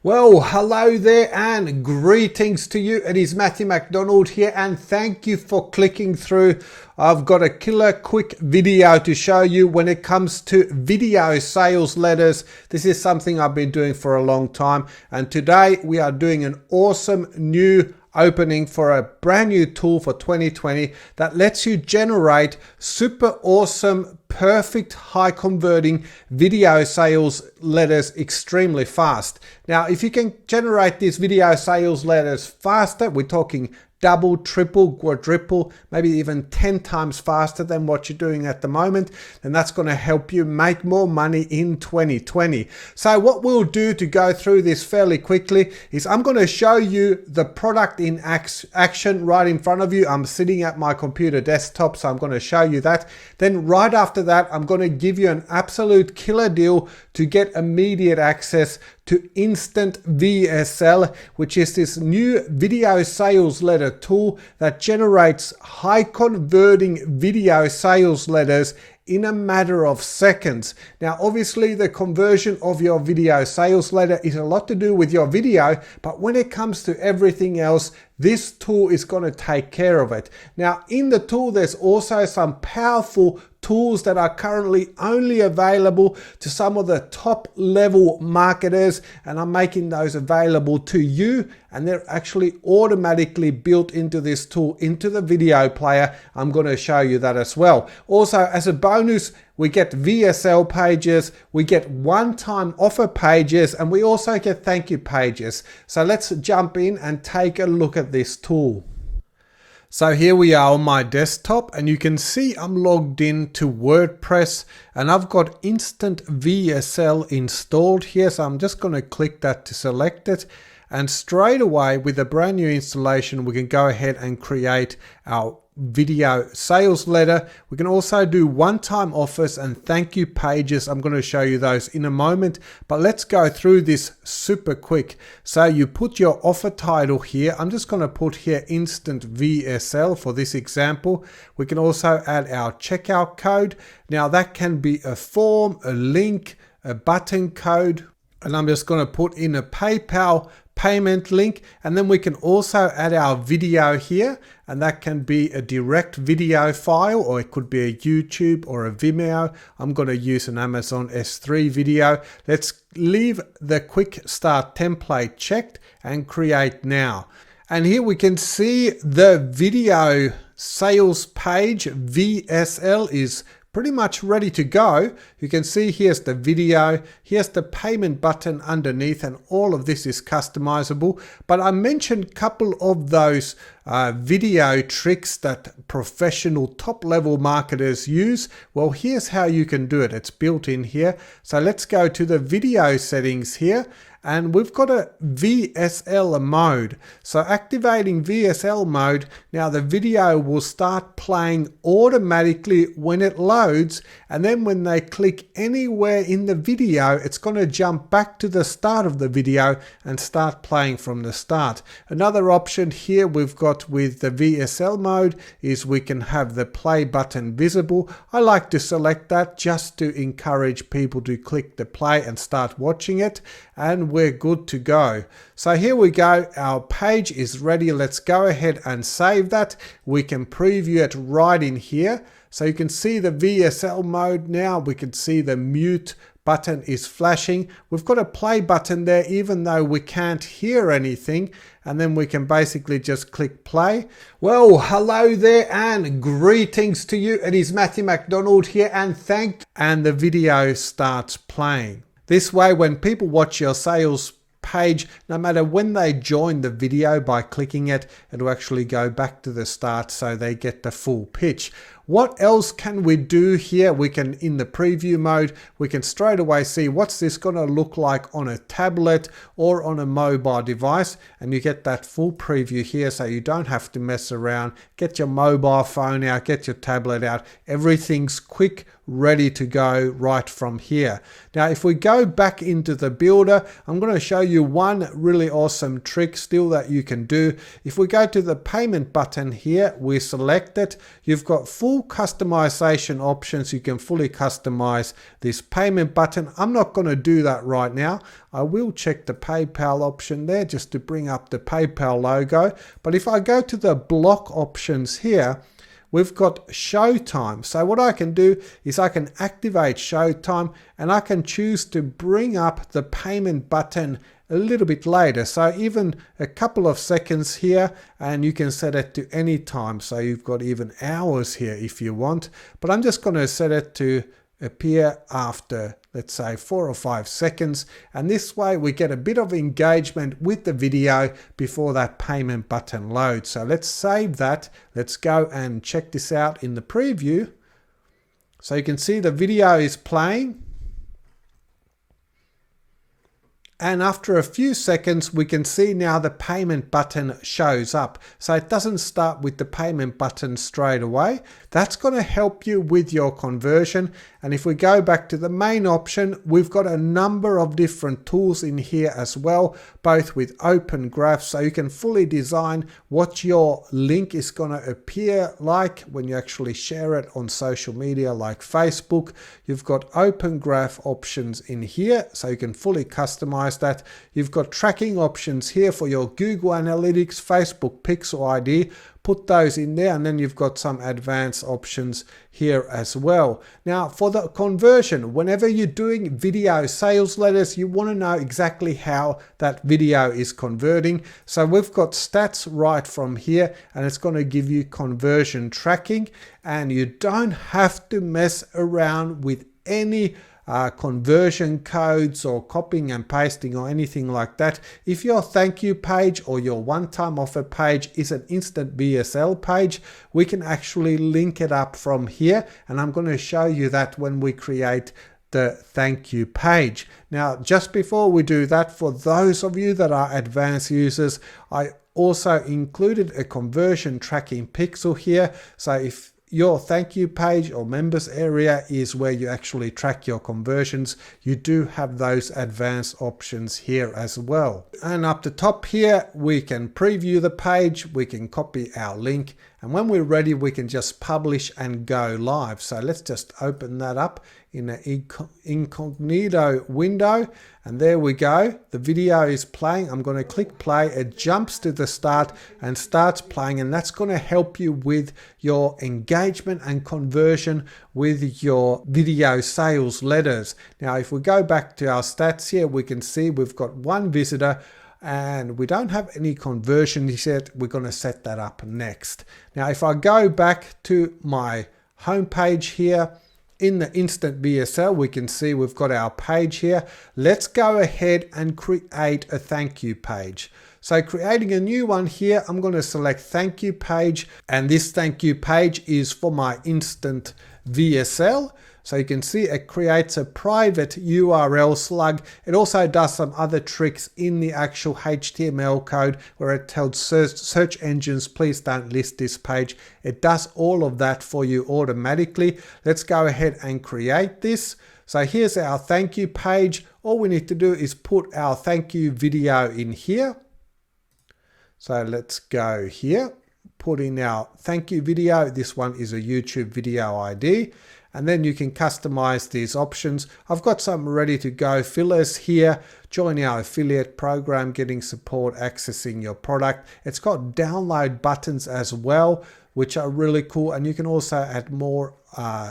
Well, hello there and greetings to you. It is Matthew McDonald here and thank you for clicking through. I've got a killer quick video to show you when it comes to video sales letters. This is something I've been doing for a long time, and today we are doing an awesome new opening for a brand new tool for 2020 that lets you generate super awesome, perfect, high converting video sales letters extremely fast. Now, if you can generate these video sales letters faster, we're talking double, triple, quadruple, maybe even 10 times faster than what you're doing at the moment, then that's going to help you make more money in 2020. So what we'll do to go through this fairly quickly is I'm going to show you the product in action right in front of you. I'm sitting at my computer desktop, so I'm going to show you that. Then right after that, I'm going to give you an absolute killer deal to get immediate access to Instant VSL, which is this new video sales letter tool that generates high converting video sales letters in a matter of seconds. Now, obviously the conversion of your video sales letter is a lot to do with your video, but when it comes to everything else, this tool is going to take care of it. Now, in the tool, there's also some powerful tools that are currently only available to some of the top level marketers, and I'm making those available to you, and they're actually automatically built into this tool, into the video player. I'm going to show you that as well. Also, as a bonus, we get VSL pages, we get one-time offer pages, and we also get thank you pages. So let's jump in and take a look at this tool. So here we are on my desktop, and you can see I'm logged in to WordPress and I've got Instant VSL installed here. So I'm just going to click that to select it. And straight away with a brand new installation, we can go ahead and create our video sales letter. We can also do one-time offers and thank you pages. I'm going to show you those in a moment, but let's go through this super quick. So you put your offer title here. I'm just going to put here Instant VSL for this example. We can also add our checkout code. Now that can be a form, a link, a button code, and I'm just going to put in a PayPal payment link, and then we can also add our video here, and that can be a direct video file, or it could be a YouTube or a Vimeo. I'm going to use an Amazon S3 video. Let's leave the quick start template checked and create now. And here we can see the video sales page VSL is pretty much ready to go. You can see here's the video, here's the payment button underneath, and all of this is customizable. But I mentioned a couple of those video tricks that professional top level marketers use. Well, here's how you can do it. It's built in here. So let's go to the video settings here. And we've got a VSL mode. So activating VSL mode, now the video will start playing automatically when it loads, and then when they click anywhere in the video, it's going to jump back to the start of the video and start playing from the start. Another option here we've got with the VSL mode is we can have the play button visible. I like to select that just to encourage people to click the play and start watching it, and we're good to go. So here we go, our page is ready. Let's go ahead and save that. We can preview it right in here. So you can see the VSL mode now. We can see the mute button is flashing. We've got a play button there even though we can't hear anything, and then we can basically just click play. Well, hello there and greetings to you. It is Matthew McDonald here, and the video starts playing. This way, when people watch your sales page, no matter when they join the video by clicking it, it'll actually go back to the start so they get the full pitch. What else can we do here? We can, in the preview mode, we can straight away see what's this going to look like on a tablet or on a mobile device, and you get that full preview here so you don't have to mess around. Get your mobile phone out, get your tablet out. Everything's quick, ready to go right from here. Now if we go back into the builder, I'm going to show you one really awesome trick still that you can do. If we go to the payment button here, we select it, you've got full customization options. You can fully customize this payment button. I'm not going to do that right now. I will check the PayPal option there just to bring up the PayPal logo. But if I go to the block options here, we've got showtime. So what I can do is I can activate showtime and I can choose to bring up the payment button a little bit later. So even a couple of seconds here, and you can set it to any time. So you've got even hours here if you want, but I'm just going to set it to appear after, let's say, 4 or 5 seconds, and this way we get a bit of engagement with the video before that payment button loads. So let's save that. Let's go and check this out in the preview. So you can see the video is playing, and after a few seconds we can see now the payment button shows up. So it doesn't start with the payment button straight away. That's going to help you with your conversion. And if we go back to the main option, we've got a number of different tools in here as well, both with open graphs, so you can fully design what your link is going to appear like when you actually share it on social media like Facebook. You've got open graph options in here, so you can fully customize that. You've got tracking options here for your Google Analytics, Facebook Pixel ID. Put those in there, and then you've got some advanced options here as well. Now for the conversion, whenever you're doing video sales letters, you want to know exactly how that video is converting. So we've got stats right from here, and it's going to give you conversion tracking, and you don't have to mess around with any conversion codes or copying and pasting or anything like that. If your thank you page or your one-time offer page is an instant VSL page, we can actually link it up from here, and I'm going to show you that when we create the thank you page. Now just before we do that, for those of you that are advanced users, I also included a conversion tracking pixel here. So if your thank you page or members area is where you actually track your conversions, you do have those advanced options here as well. And up the top here, we can preview the page, we can copy our link, and when we're ready, we can just publish and go live. So let's just open that up in an incognito window, and there we go. The video is playing. I'm going to click play. It jumps to the start and starts playing, and that's going to help you with your engagement and conversion with your video sales letters. Now if we go back to our stats here, we can see we've got 1 visitor and we don't have any conversions yet. We're going to set that up next. Now if I go back to my home page here, in the instant VSL, we can see we've got our page here. Let's go ahead and create a thank you page. So creating a new one here, I'm going to select thank you page, and this thank you page is for my instant VSL. So you can see it creates a private URL slug. It also does some other tricks in the actual HTML code where it tells search engines, please don't list this page. It does all of that for you automatically. Let's go ahead and create this. So here's our thank you page. All we need to do is put our thank you video in here. So let's go here, put in our thank you video. This one is a YouTube video ID. And then you can customize these options. I've got some ready to go fillers here. Join our affiliate program, getting support, accessing your product. It's got download buttons as well, which are really cool. And you can also add more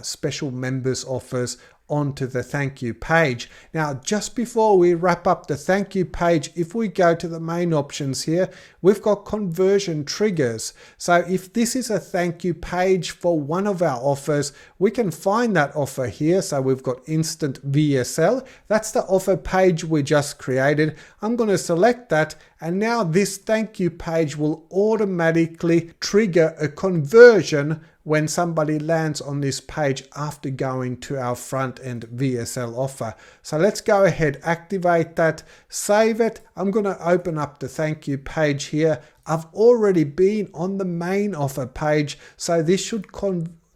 special members offers onto the thank you page. Now, just before we wrap up the thank you page, if we go to the main options here, we've got conversion triggers. So if this is a thank you page for one of our offers, we can find that offer here. So we've got instant VSL. That's the offer page we just created. I'm going to select that, and now this thank you page will automatically trigger a conversion when somebody lands on this page after going to our front end VSL offer. So let's go ahead, activate that, save it. I'm going to open up the thank you page here. I've already been on the main offer page, so this should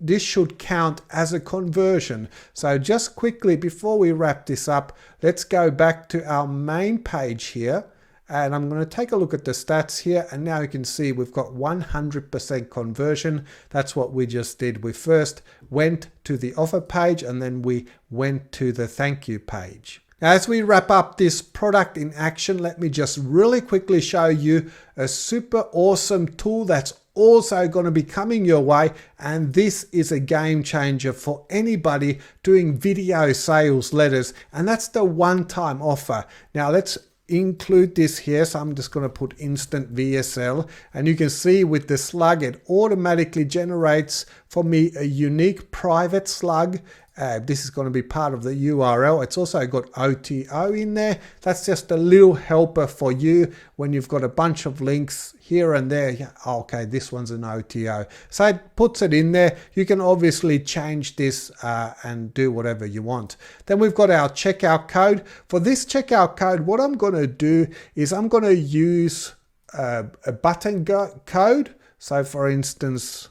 this should count as a conversion. So just quickly before we wrap this up, let's go back to our main page here. And I'm going to take a look at the stats here, and now you can see we've got 100% conversion. That's what we just did. We first went to the offer page and then we went to the thank you page. Now, as we wrap up this product in action, let me just really quickly show you a super awesome tool that's also going to be coming your way, and this is a game changer for anybody doing video sales letters, and that's the one-time offer. Now let's include this here, so I'm just going to put instant VSL, and you can see with the slug it automatically generates for me a unique private slug. This is going to be part of the URL. It's also got OTO in there. That's just a little helper for you when you've got a bunch of links here and there. Yeah, okay, this one's an OTO. So it puts it in there. You can obviously change this and do whatever you want. Then we've got our checkout code. For this checkout code, what I'm going to do is I'm going to use a button code. So for instance,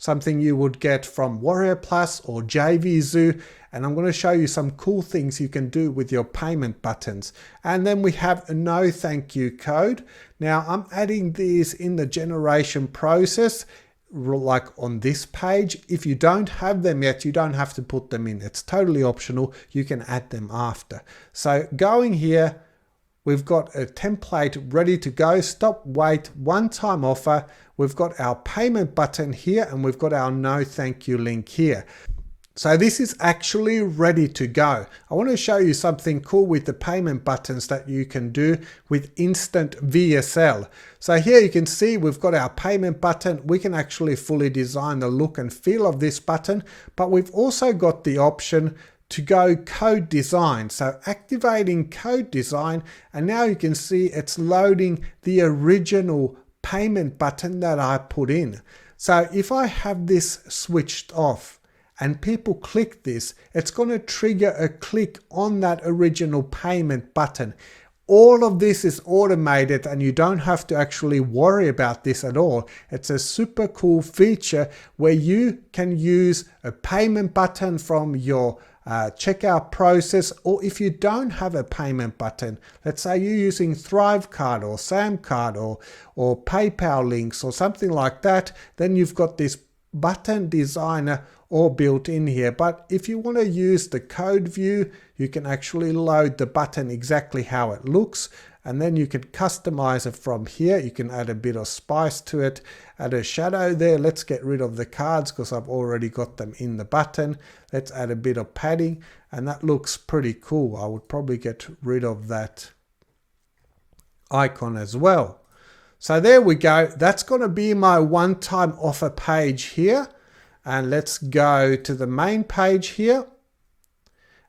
something you would get from Warrior Plus or JVZoo, and I'm going to show you some cool things you can do with your payment buttons. And then we have a no thank you code. Now I'm adding these in the generation process, like on this page. If you don't have them yet, you don't have to put them in. It's totally optional. You can add them after. So going here, we've got a template ready to go. Stop, wait, one-time offer. We've got our payment button here, and we've got our no thank you link here. So this is actually ready to go. I want to show you something cool with the payment buttons that you can do with instant VSL. So here you can see we've got our payment button. We can actually fully design the look and feel of this button, but we've also got the option to go code design. So activating code design, and now you can see it's loading the original payment button that I put in. So if I have this switched off and people click this, it's going to trigger a click on that original payment button. All of this is automated and you don't have to actually worry about this at all. It's a super cool feature where you can use a payment button from your checkout process, or if you don't have a payment button, let's say you're using Thrivecard or Samcard or PayPal links or something like that, then you've got this button designer all built in here. But if you want to use the code view, you can actually load the button exactly how it looks, and then you can customize it from here. You can add a bit of spice to it, add a shadow there. Let's get rid of the cards because I've already got them in the button. Let's add a bit of padding, and that looks pretty cool. I would probably get rid of that icon as well. So there we go. That's going to be my one-time offer page here. And let's go to the main page here.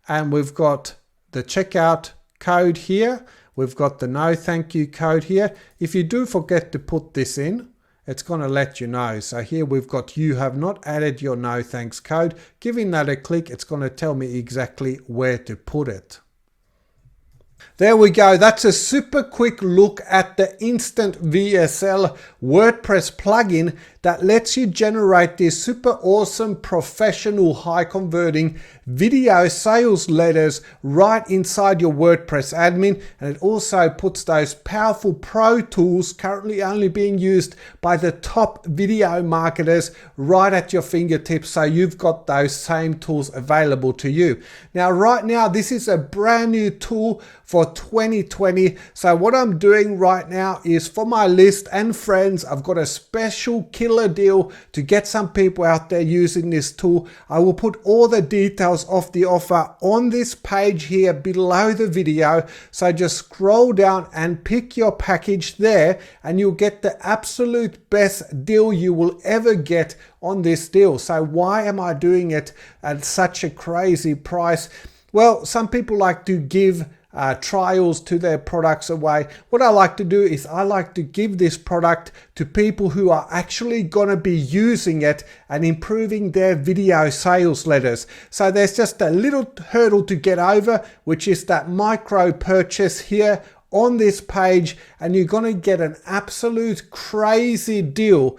And we've got the checkout code here. We've got the no thank you code here. If you do forget to put this in, it's going to let you know. So here we've got you have not added your no thanks code. Giving that a click, it's going to tell me exactly where to put it. There we go. That's a super quick look at the Instant VSL WordPress plugin that lets you generate these super awesome, professional, high converting video sales letters right inside your WordPress admin. And it also puts those powerful pro tools currently only being used by the top video marketers right at your fingertips. So you've got those same tools available to you. Now, right now, this is a brand new tool for 2020. So what I'm doing right now is for my list and friends, I've got a special killer deal to get some people out there using this tool. I will put all the details of the offer on this page here below the video. So just scroll down and pick your package there, and you'll get the absolute best deal you will ever get on this deal. So why am I doing it at such a crazy price? Well, some people like to give trials to their products away. What I like to do is I like to give this product to people who are actually going to be using it and improving their video sales letters. So there's just a little hurdle to get over, which is that micro purchase here on this page, and you're going to get an absolute crazy deal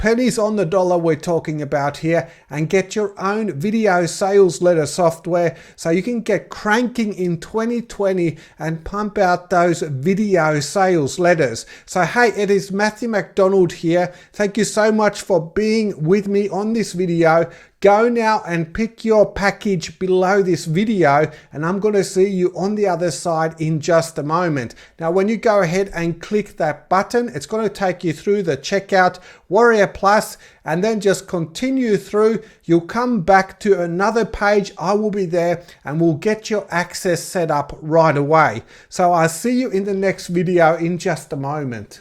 pennies on the dollar we're talking about here, and get your own video sales letter software so you can get cranking in 2020 and pump out those video sales letters. So hey, it is Matthew McDonald here. Thank you so much for being with me on this video. Go now and pick your package below this video, and I'm going to see you on the other side in just a moment. Now, when you go ahead and click that button, it's going to take you through the checkout, Warrior Plus, and then just continue through. You'll come back to another page. I will be there and we'll get your access set up right away. So I'll see you in the next video in just a moment.